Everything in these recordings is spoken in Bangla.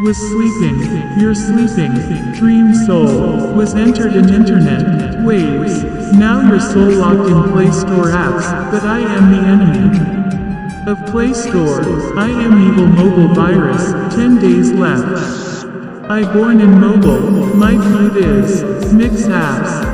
Was sleeping, you're sleeping, dream soul, was entered in internet, waves, now your soul locked in Play Store apps, but I am the enemy of Play Store, I am evil mobile virus, 10 days left. I born in mobile, my food is, mix apps.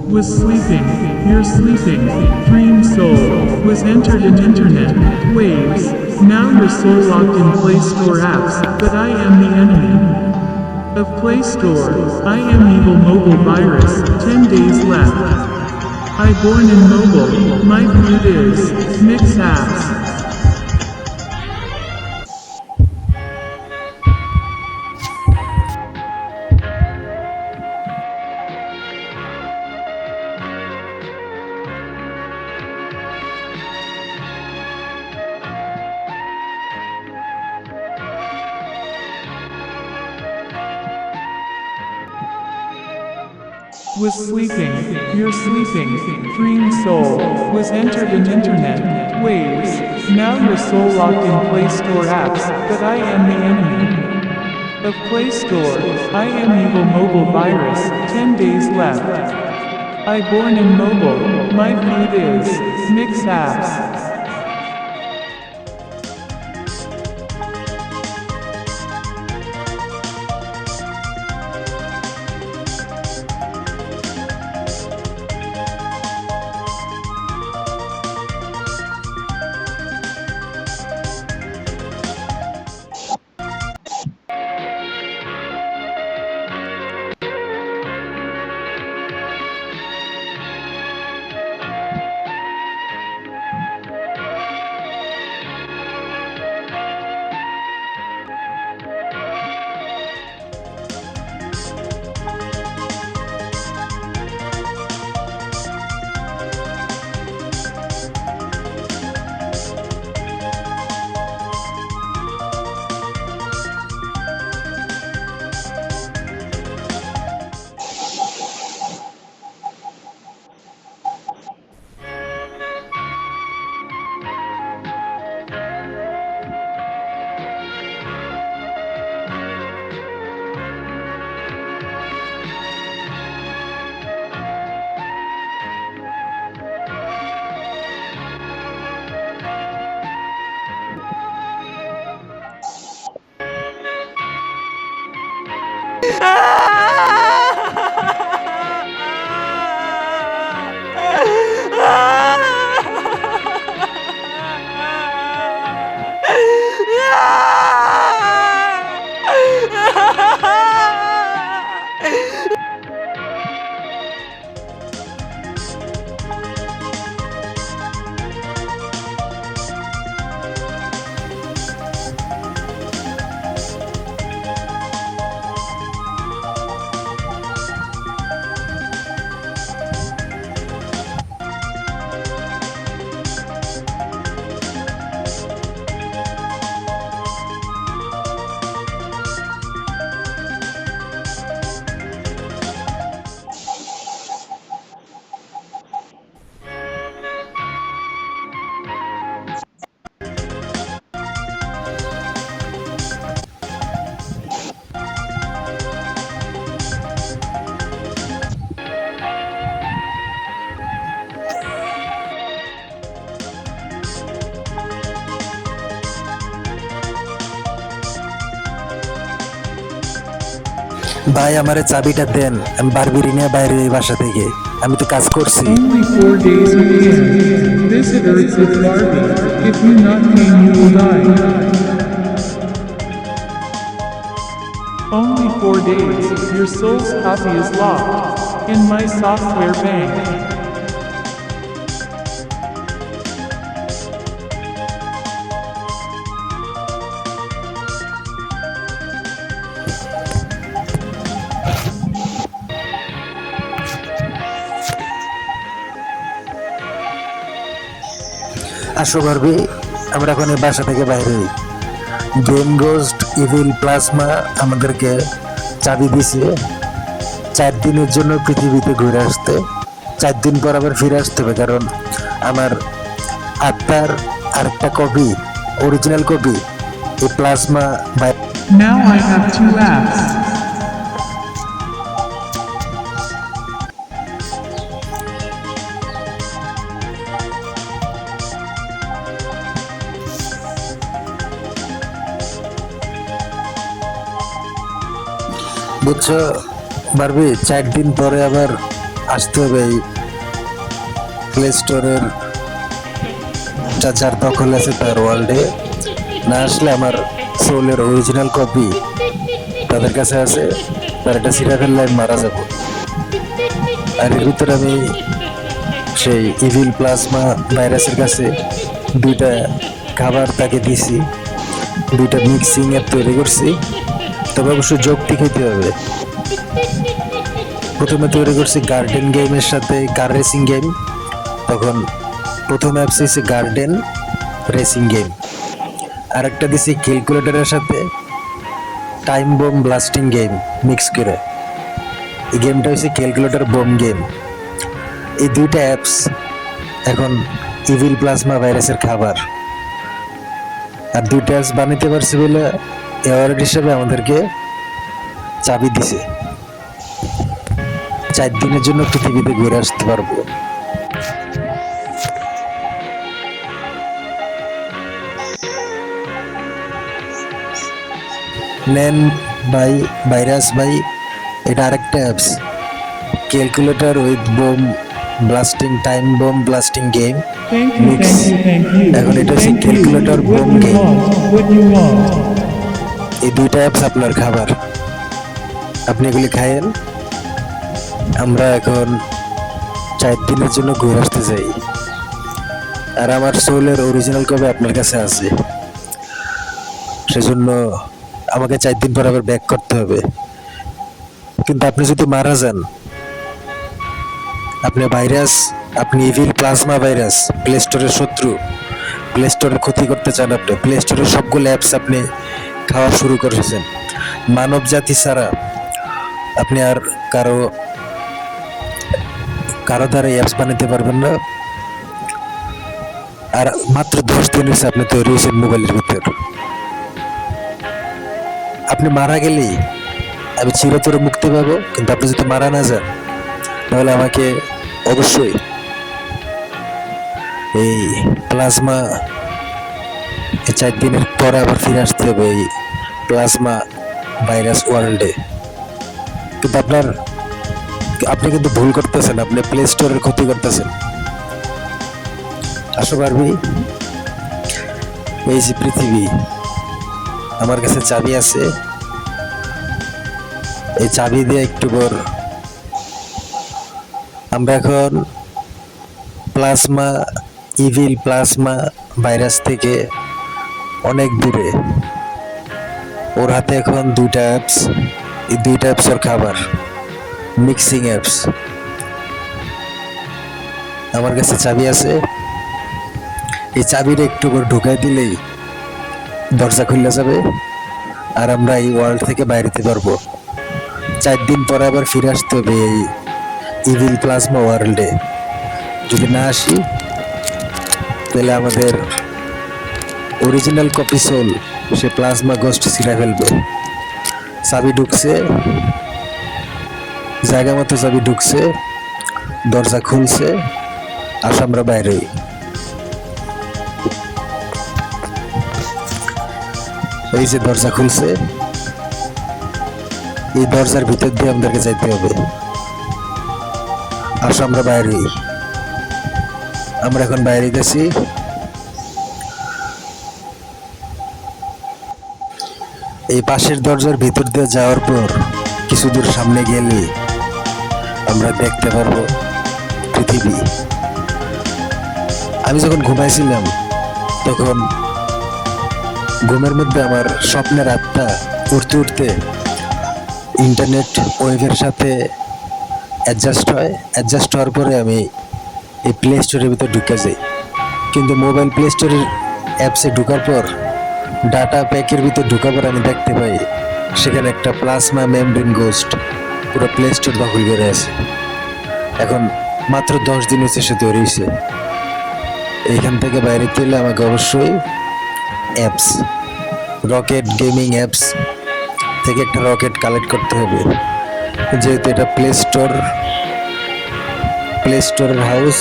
Was sleeping, you're sleeping, dream soul, was entered in internet, waves, now your soul locked in Play Store apps, but I am the enemy of Play Store, I am evil mobile virus, 10 days left. I born in mobile, my food is, mix apps. was sleeping, your sleeping, dream soul, was entered in internet, waves, now your soul locked in Play Store apps, but I am the enemy. Of Play Store, I am evil mobile virus, 10 days left. I born in mobile, my food is, mix apps. ভাই আমারে চাবিটা দেন, আমি বারবিরি নিয়ে বাইরে এই বাসা থেকে। আমি তো কাজ করছি। Only 4 days again. Visitors with Barbie. If you not came, you will die. Only 4 days. Your soul's copy is locked in my software bank. আসো বারবি, আমরা এখন এই বাসা থেকে বাইরে হই। গেম গোস্ট ইভিল প্লাজমা আমাদেরকে চাবি দিছে 4 দিনের জন্য পৃথিবীতে ঘুরে আসতে। 4 দিন পর আবার ফিরে আসতে হবে, কারণ আমার আত্মার আরেকটা কপি, অরিজিনাল কপি এই plasma. Now I have 2 apps. বুঝছো বারবি, 4 দিন পরে আবার আসতে হবে এই প্লে স্টোরের যার দখল আছে তার ওয়ার্ল্ডে। না আসলে আমার সোলের অরিজিনাল কপি তাদের কাছে আছে, তার একটা সিরা ফেললে আমি মারা যাবো। আর এর ভিতরে আমি সেই ইভিল প্লাজমা ভাইরাসের কাছে 2টা খাবার তাকে দিছি, 2টা মিক্সিং এর তৈরি করছি। তবে অবশ্যই যৌক্তিক হইতে হবে। প্রথমে তৈরি করছি গার্ডেন গেমের সাথে কার রেসিং গেম। তখন প্রথম অ্যাপস হচ্ছে গার্ডেন রেসিং গেম, আর একটা দিছি ক্যালকুলেটরের সাথে time bomb blasting game mix করে। এই গেমটা হচ্ছে ক্যালকুলেটর বোম গেম। এই দুইটা অ্যাপস এখন ইভিল প্লাজমা ভাইরাসের খাবার। আর দুইটা অ্যাপস বানাইতে পারছি বলে অ্যাওয়ার্ড হিসেবে আমাদেরকে চাবি দিছে, 4 দিনের জন্য পৃথিবীতে ঘুরে আসতে পারবো। নেন ভাই, ভাইরাস ভাই, এটা আরেকটা apps, calculator with bomb blasting, time bomb blasting game Thank you, mix. thank you, thank you. এখন এটা হচ্ছে Thank you. Calculator What bomb you game. want? What you want? এই দুইটা অ্যাপস আপনার খাবার, আপনি এগুলি খায়েন। আমরা এখন 4 দিনের জন্য ঘুরে আসতে চাই। আর আমার সোলের অরিজিনাল কপি আপনার কাছে আছে, সেজন্য আমাকে 4 দিন পর আবার ব্যাক করতে হবে। কিন্তু আপনি যদি মারা যান, আপনি ভাইরাস, আপনি ইভিল প্লাজমা ভাইরাস, প্লে স্টোরের শত্রু, প্লে স্টোরের ক্ষতি করতে চান, আপনি প্লে স্টোরের সবগুলো অ্যাপস আপনি খাওয়া শুরু করেছেন। মানব জাতি ছাড়া আপনি আর কারো দ্বারা অ্যাপস বানাতে পারবেন না। আর মাত্র 10 দিন হয়েছে আপনি তৈরি হয়েছেন মোবাইলের ভিতর। আপনি মারা গেলেই আমি চিরতরে মুক্তি পাবো, কিন্তু আপনি যদি মারা না যান তাহলে আমাকে অবশ্যই এই প্লাজমা 4 দিনের পরে আবার ফিরে আসতে হবে এই প্লাজমা ভাইরাস ওয়ার্ল্ডে। কিন্তু আপনি কিন্তু ভুল করতেছেন, আপনি প্লে স্টোরের ক্ষতি করতেছেন। আসো পারবি, এই যে পৃথিবী, আমার কাছে চাবি আছে, এই চাবি দিয়ে একটু পর আমরা এখন প্লাজমা, ইভিল প্লাজমা ভাইরাস থেকে অনেক দূরে। ওর হাতে এখন দুইটা অ্যাপস, এই দুইটা অ্যাপস ওর খাবার, মিক্সিং অ্যাপস। আমার কাছে চাবি আছে, এই চাবিটা একটু করে ঢুকাই দিলেই দরজা খুলে যাবে আর আমরা এই ওয়ার্ল্ড থেকে বাইরেতে পারবো। 4 দিন পরে আবার ফিরে আসতে হবে এই ইভিল প্লাজমা ওয়ার্ল্ডে। যদি না আসি তাহলে আমাদের অরিজিনাল কপি সোল সে প্লাজমা গোস্ট ছিঁড়ে ফেলবে। চাবি ঢুকছে, জায়গা মতো চাবি ঢুকছে, দরজা খুলছে, আসো আমরা বাইরে। এই যে দরজা খুলছে, এই দরজার ভিতর দিয়ে আমাদেরকে যাইতে হবে। আসো আমরা বাইরে। আমরা এখন বাইরে গেছি। এই পাশের দরজার ভিতর দিয়ে যাওয়ার পর কিছু দূর সামনে গেলে আমরা দেখতে পারবো পৃথিবী। আমি যখন ঘুমাইছিলাম তখন ঘুমের মধ্যে আমার স্বপ্নের আত্মা উঠতে উঠতে ইন্টারনেট ওয়েভের সাথে অ্যাডজাস্ট হওয়ার পরে আমি এই প্লে স্টোরের ভিতরে ঢুকে যাই। কিন্তু মোবাইল প্লে স্টোরের অ্যাপসে ঢোকার পর, ডাটা প্যাকের ভিতর ঢোকার পর আমি দেখতে পাই সেখানে একটা প্লাজমা মেমব্রেন গোস্ট পুরো প্লে স্টোর দখল করে আছে। এখন মাত্র 10 দিন হচ্ছে সে তৈরি হয়েছে। এইখান থেকে বাইরে তুলে আমাকে অবশ্যই অ্যাপস, রকেট গেমিং অ্যাপস থেকে একটা রকেট কালেক্ট করতে হবে, যেহেতু এটা প্লে স্টোরের হাউস।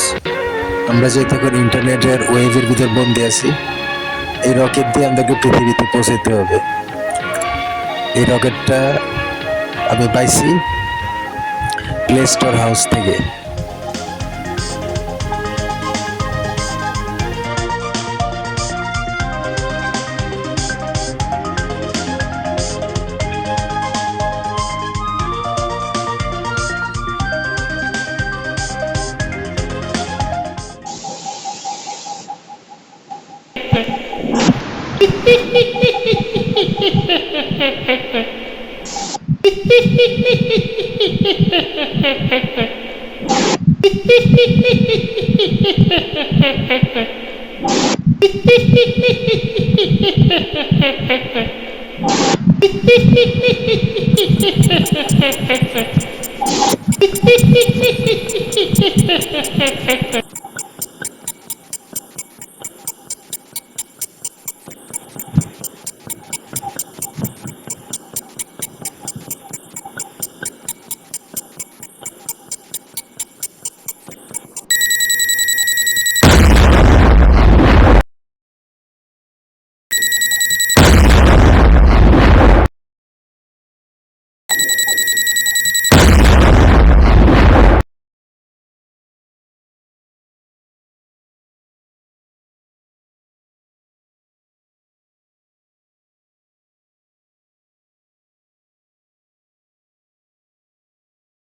আমরা যেহেতু এখন ইন্টারনেটের ওয়েভের ভিতর বন্দি আছি, এই রকেট দিয়ে আমাদেরকে পৃথিবীতে পৌঁছাতে হবে। এই রকেটটা আমি পাইছি প্লে স্টোর হাউস থেকে।